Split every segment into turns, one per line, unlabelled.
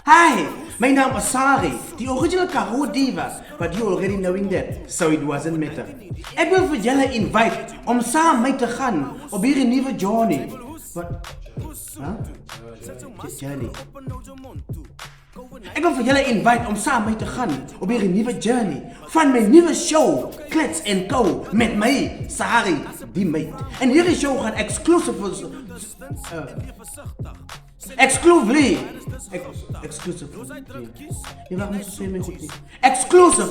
Hi, my naam is Sari, the original Kahoot diva, but you already knowing that, so it wasn't matter. Ek wil vir julle invite om saam met te gaan op hierdie nuwe journey. Wat? Journey. Ek wil vir julle invite om saam met te gaan op hierdie nuwe journey van my nuwe show, Klets & Co, met my, Sari, die meid. En hierdie show gaan exclusive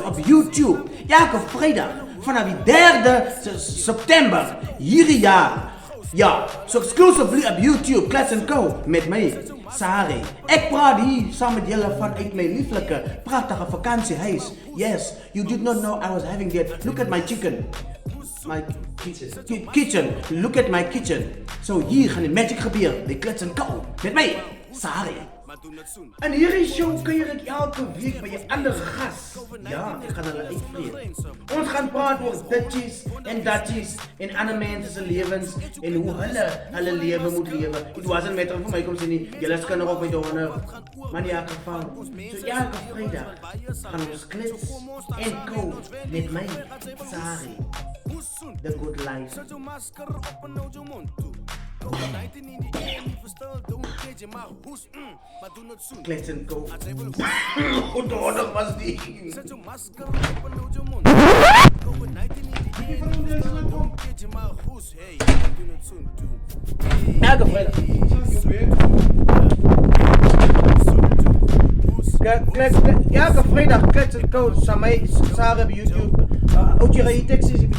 op YouTube, elke vrijdag vanaf die 3 September hierdie jaar. Ja, so exclusively op YouTube, Klets & Co, met my, Sari. Ek praat hier saam met julle vanuit my lieflike, prachtige vakantiehuis. Yes, you did not know I was having that. Look at my chicken. My kitchen. Look at my kitchen. So hier gaan die magic gebeur, die Klets & Co, met my, Sari. En hierdie show kuier ek elke week by 'n ander gas. Ja, ek gaan hulle uitvreet. Ons gaan praat oor ditjies en datjies en ander mense se lewens en hoe hulle lewe moet lewe. It wasn't matter vir my kom sê nie, julle kan nog op my donder. Maar in elk geval, so elke Vrydag gaan ons Klets & Co met my, Sari. The good life. Klets & Co. Hoe donderdag was die? Elke vrijdag. Elke vrijdag Klets & Co. Samen, Sarah op YouTube. Ook je rijdt tekstjes in